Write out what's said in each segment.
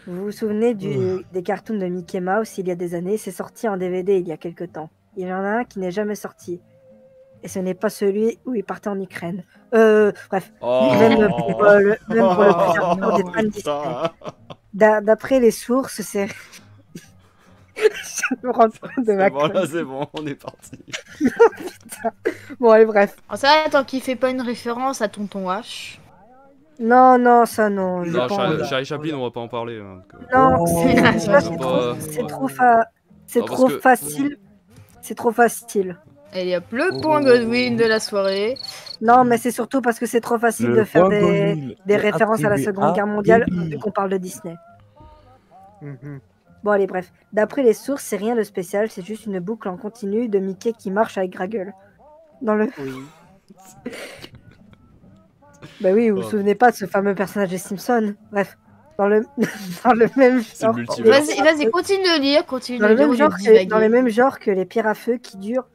Vous vous souvenez des cartoons de Mickey Mouse il y a des années? C'est sorti en DVD il y a quelque temps. Il y en a un qui n'est jamais sorti. Et ce n'est pas celui où il partait en Ukraine. Bref. Même pour le pire tour des fans Disney. D'après les sources, c'est... Je me rends compte de ma Bon, là, c'est bon, on est parti. Putain. Bon, allez, bref. Alors ça, tant qu'il fait pas une référence à Tonton H. Non, ça non. Non, Charlie Chaplin, on va pas en parler. Hein, non, c'est trop facile. C'est trop facile. Et hop, le point Godwin de la soirée. Non, mais c'est surtout parce que c'est trop facile de faire des références à la Seconde Guerre mondiale vu qu'on parle de Disney. Bon, allez, bref. D'après les sources, c'est rien de spécial, c'est juste une boucle en continu de Mickey qui marche avec Graggle. Dans le... Oui. Bah oui, vous vous souvenez pas de ce fameux personnage des Simpsons. Bref, dans le même genre... Vas-y, continue de lire, dans le même genre que les pierres à feu qui durent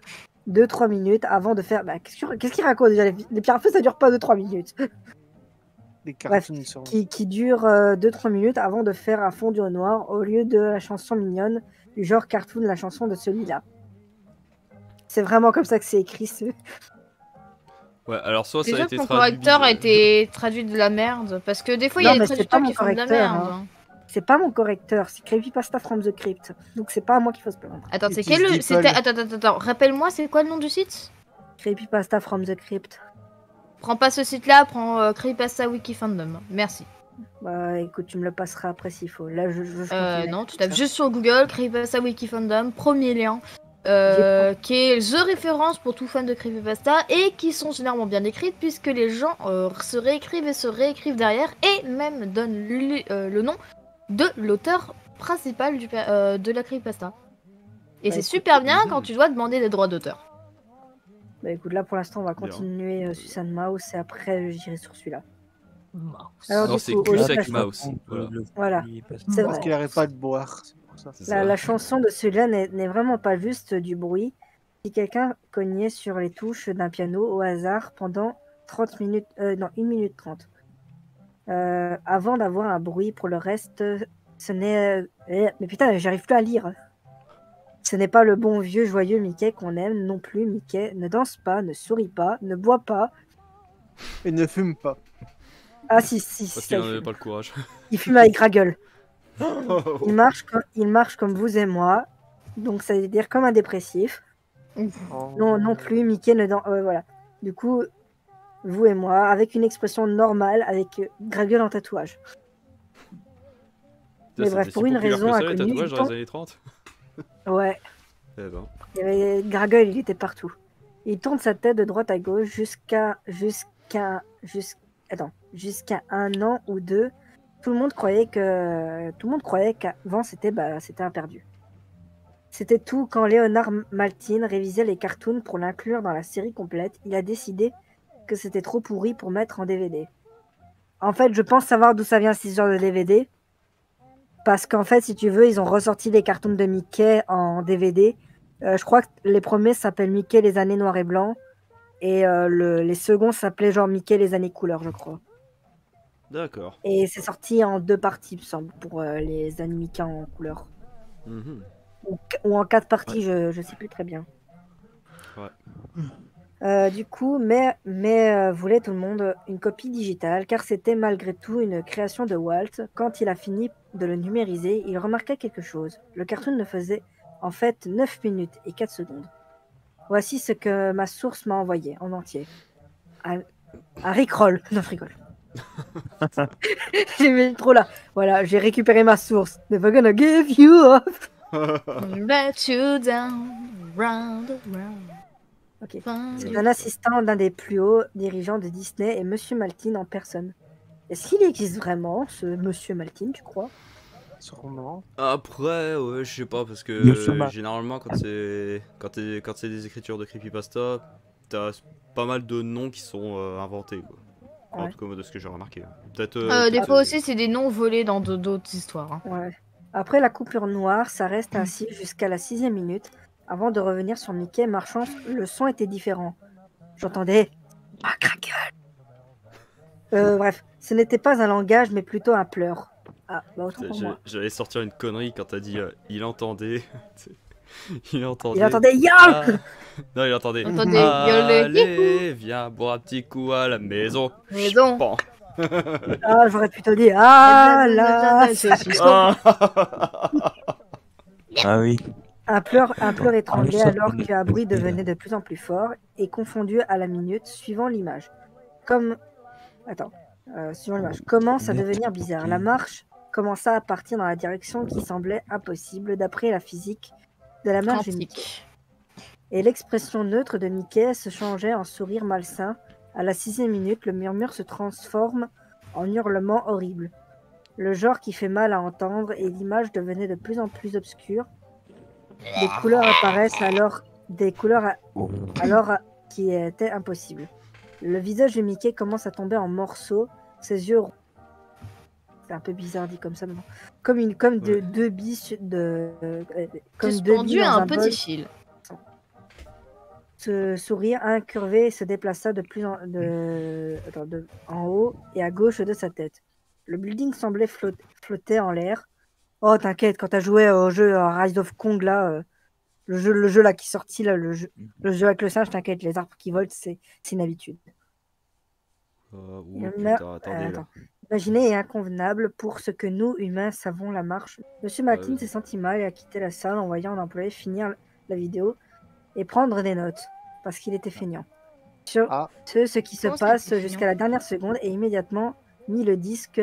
2-3 minutes avant de faire... Bah, qu'est-ce qu'il raconte déjà? Les pierres à feu, ça dure pas 2-3 minutes. Bref, qui dure 2-3 minutes avant de faire un fondu au noir au lieu de la chanson mignonne du genre cartoon, la chanson de celui-là. C'est vraiment comme ça que c'est écrit. Ouais, alors soit déjà ça a été mon traduit... correcteur a été traduit de la merde, parce que des fois il y a des traducteurs qui font de la merde. Hein. C'est pas mon correcteur, c'est Creepypasta from the Crypt. Donc c'est pas à moi qu'il faut se plaindre. Attends, c'est quel... Attends, rappelle-moi, c'est quoi le nom du site? Creepypasta from the Crypt. Prends pas ce site-là, prends Creepypasta Wiki Fandom. Merci. Bah écoute, tu me le passeras après s'il faut. Là, non, tu tapes juste sur Google, Creepypasta Wiki Fandom, premier lien. Qui est the référence pour tout fan de Creepypasta et qui sont généralement bien écrites puisque les gens se réécrivent derrière et même donnent le nom de l'auteur principal de la Creepypasta. Et c'est super bien quand tu dois demander des droits d'auteur. Bah écoute, là pour l'instant on va continuer Susan Mouse et après j'irai sur celui-là. Alors, non, c'est Cusec Mouse. Voilà. C'est vrai. Parce qu'il n'arrête pas de boire. La chanson de celui-là n'est vraiment pas juste du bruit. Si quelqu'un cognait sur les touches d'un piano au hasard pendant 30 minutes, non, 1 minute 30. Avant d'avoir un bruit pour le reste, ce n'est... mais putain, j'arrive plus à lire. Ce n'est pas le bon vieux joyeux Mickey qu'on aime non plus. Mickey ne danse pas, ne sourit pas, ne boit pas. Et ne fume pas. Ah si. Parce qu'il n'en avait pas le courage. Il fume avec Graggle. Il marche comme vous et moi. Donc ça veut dire comme un dépressif. Non plus, Mickey ne danse... voilà. Du coup, vous et moi, avec une expression normale, avec Graggle en tatouage. Mais bref, pour une raison inconnue... les tatouages dans les années 30. Ouais. Eh ben. Il y avait Graggle, il était partout. Il tourne sa tête de droite à gauche jusqu'à un an ou deux. Tout le monde croyait qu'avant c'était un perdu. C'était tout quand Léonard Maltin révisait les cartoons pour l'inclure dans la série complète. Il a décidé que c'était trop pourri pour mettre en DVD. En fait, je pense savoir d'où ça vient cette histoire de DVD. Parce qu'en fait, si tu veux, ils ont ressorti les cartoons de Mickey en DVD. Je crois que les premiers s'appellent Mickey les années noir et blanc. Et les seconds s'appelaient genre Mickey les années couleur, je crois. D'accord. Et c'est sorti en 2 parties, il me semble, pour les années Mickey en couleur. Ou en 4 parties, je sais plus très bien. Ouais. Du coup, mais voulait tout le monde une copie digitale, car c'était malgré tout une création de Walt. Quand il a fini de le numériser, il remarqua quelque chose. Le cartoon ne faisait en fait 9 minutes et 4 secondes. Voici ce que ma source m'a envoyé en entier. Un Rickroll. Non, je rigole. J'ai mis trop là. Voilà, j'ai récupéré ma source. Never gonna give you up. Let you down, round, round. Ok. C'est un assistant d'un des plus hauts dirigeants de Disney et Monsieur Maltin en personne. Est-ce qu'il existe vraiment, ce Monsieur Maltin, tu crois? Sûrement. Après, ouais, je sais pas, parce que généralement, quand c'est des écritures de creepypasta, t'as pas mal de noms qui sont inventés, quoi. En tout cas, de ce que j'ai remarqué. Peut-être. Des fois aussi, c'est des noms volés dans d'autres histoires. Hein. Ouais. Après la coupure noire, ça reste ainsi jusqu'à la 6e minute. Avant de revenir sur Mickey marchant, le son était différent. J'entendais « Ah, Graggle !» Bref, ce n'était pas un langage, mais plutôt un pleur. Ah, bah autant pour moi. J'allais sortir une connerie quand t'as dit il entendait. Il entendait. Il entendait Yo Ah. Non, il entendait. Entendez, Allez, viens boire un petit coup à la maison. Maison. Bon. Ah, j'aurais plutôt dit Ah là Ah oui. Un pleur étranglé alors qu'un bruit devenait de plus en plus fort et confondu à la minute suivant l'image. Suivant l'image, commence à devenir bizarre. La marche commença à partir dans la direction qui semblait impossible d'après la physique de la marche de Mickey. Et l'expression neutre de Mickey se changeait en sourire malsain. À la 6e minute, le murmure se transforme en hurlement horrible. Le genre qui fait mal à entendre et l'image devenait de plus en plus obscure. Des couleurs apparaissent alors qui étaient impossibles. Le visage de Mickey commence à tomber en morceaux, ses yeux c'est un peu bizarre dit comme ça, mais bon. Comme deux billes Suspendu à un petit bol. fil. Ce sourire incurvé se déplaça en haut et à gauche de sa tête. Le building semblait flotter en l'air. Oh t'inquiète, quand t'as joué au jeu Rise of Kong là, le jeu là qui est sorti là, le jeu avec le singe, t'inquiète, les arbres qui volent, c'est une habitude. Imaginez et inconvenable pour ce que nous, humains, savons la marche. Monsieur Martin s'est senti mal et a quitté la salle en voyant un employé finir la vidéo et prendre des notes, parce qu'il était feignant. Sur ce qui se passe jusqu'à la dernière seconde et immédiatement mis le disque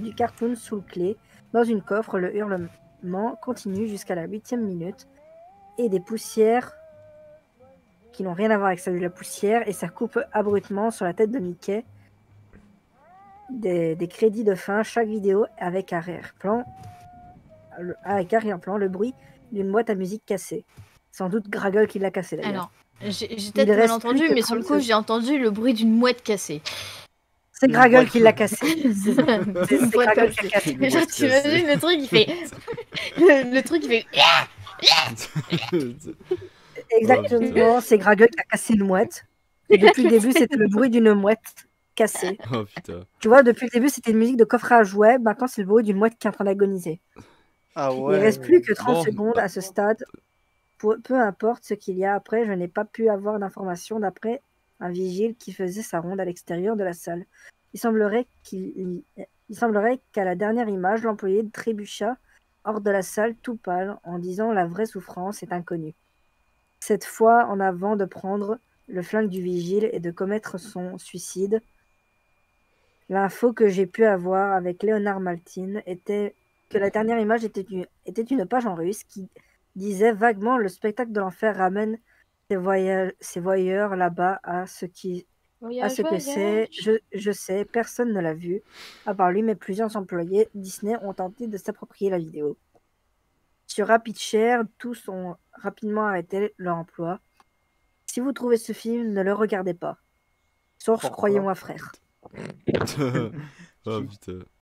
du cartoon sous le clé. Dans une coffre, le hurlement continue jusqu'à la 8e minute et des poussières qui n'ont rien à voir avec celle de la poussière et ça coupe abruptement sur la tête de Mickey. Des crédits de fin, chaque vidéo avec arrière-plan le bruit d'une boîte à musique cassée. Sans doute Gragle qui l'a cassée d'ailleurs. Alors, j'ai peut-être mal entendu, mais sur le coup, j'ai entendu le bruit d'une mouette cassée. C'est Gragle qui l'a cassée. C'est Gragle qui l'a cassée. Mais genre, tu imagines le truc, il fait. le truc, il fait. Exactement, c'est Gragle qui a cassé une mouette. Et depuis le début, c'était le bruit d'une mouette cassée. Oh putain. Tu vois, depuis le début, c'était une musique de coffret à jouets. Maintenant, c'est le bruit d'une mouette qui est en train d'agoniser. Ah ouais. Il ne reste plus que 30 secondes à ce stade. Peu importe ce qu'il y a après, je n'ai pas pu avoir d'informations d'après un vigile qui faisait sa ronde à l'extérieur de la salle. Il semblerait qu'à la dernière image, l'employé trébucha hors de la salle tout pâle en disant « La vraie souffrance est inconnue ». Cette fois en avant de prendre le flingue du vigile et de commettre son suicide. L'info que j'ai pu avoir avec Léonard Maltin était que la dernière image était une page en russe qui disait vaguement « Le spectacle de l'enfer ramène ses voyeurs là-bas à ce que c'est. Je sais, personne ne l'a vu, à part lui, mais plusieurs employés Disney ont tenté de s'approprier la vidéo. Sur RapidShare, tous ont rapidement arrêté leur emploi. Si vous trouvez ce film, ne le regardez pas. Source, croyez-moi frère. Oh putain.